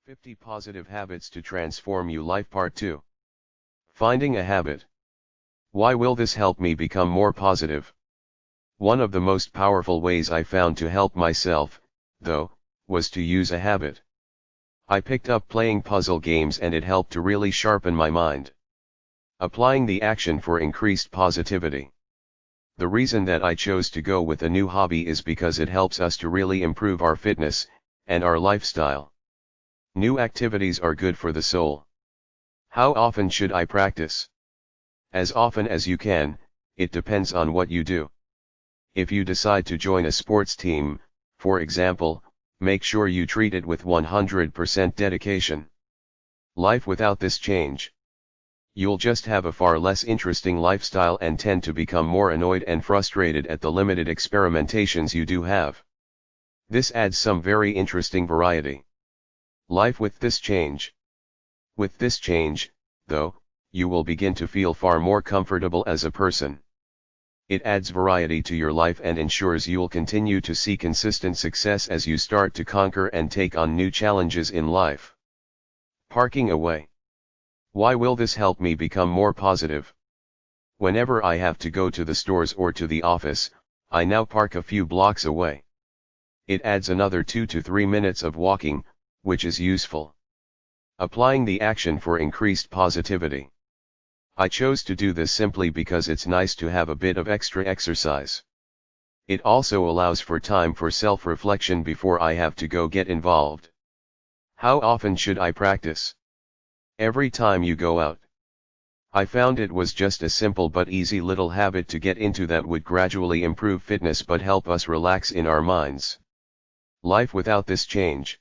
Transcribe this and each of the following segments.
50 Positive Habits to Transform Your Life Part 2. Finding a habit. Why will this help me become more positive? One of the most powerful ways I found to help myself, though, was to use a habit. I picked up playing puzzle games and it helped to really sharpen my mind. Applying the action for increased positivity. The reason that I chose to go with a new hobby is because it helps us to really improve our fitness and our lifestyle. New activities are good for the soul. How often should I practice? As often as you can, it depends on what you do. If you decide to join a sports team, for example, make sure you treat it with 100% dedication. Life without this change. You'll just have a far less interesting lifestyle and tend to become more annoyed and frustrated at the limited experimentations you do have. This adds some very interesting variety. Life with this change. With this change, though, you will begin to feel far more comfortable as a person. It adds variety to your life and ensures you'll continue to see consistent success as you start to conquer and take on new challenges in life. Parking away. Why will this help me become more positive? Whenever I have to go to the stores or to the office, I now park a few blocks away. It adds another 2 to 3 minutes of walking, which is useful. Applying the action for increased positivity. I chose to do this simply because it's nice to have a bit of extra exercise. It also allows for time for self-reflection before I have to go get involved. How often should I practice? Every time you go out. I found it was just a simple but easy little habit to get into that would gradually improve fitness but help us relax in our minds. Life without this change.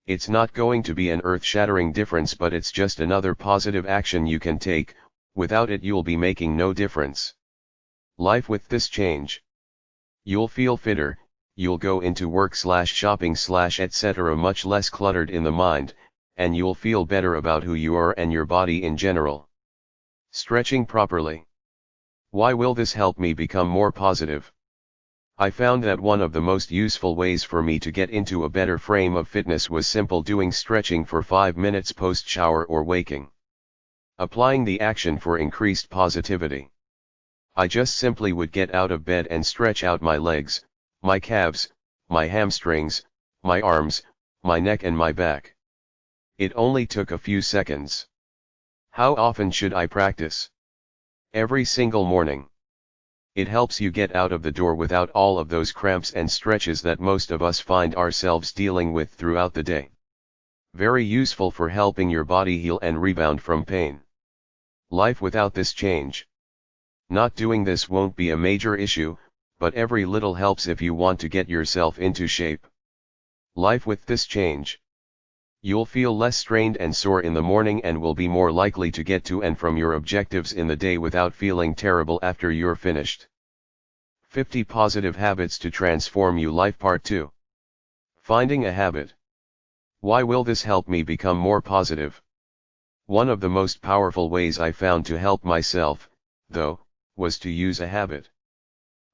It's not going to be an earth-shattering difference, but it's just another positive action you can take. Without it you'll be making no difference. Life with this change. You'll feel fitter, you'll go into work/shopping/ etc. much less cluttered in the mind, and you'll feel better about who you are and your body in general. Stretching properly. Why will this help me become more positive? I found that one of the most useful ways for me to get into a better frame of fitness was simple doing stretching for 5 minutes post-shower or waking. Applying the action for increased positivity. I just simply would get out of bed and stretch out my legs, my calves, my hamstrings, my arms, my neck and my back. It only took a few seconds. How often should I practice? Every single morning. It helps you get out of the door without all of those cramps and stretches that most of us find ourselves dealing with throughout the day. Very useful for helping your body heal and rebound from pain. Life without this change. Not doing this won't be a major issue, but every little helps if you want to get yourself into shape. Life with this change. You'll feel less strained and sore in the morning and will be more likely to get to and from your objectives in the day without feeling terrible after you're finished. 50 Positive Habits to Transform Your Life Part 2. Finding a habit. Why will this help me become more positive? One of the most powerful ways I found to help myself, though, was to use a habit.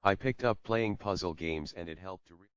I picked up playing puzzle games and it helped to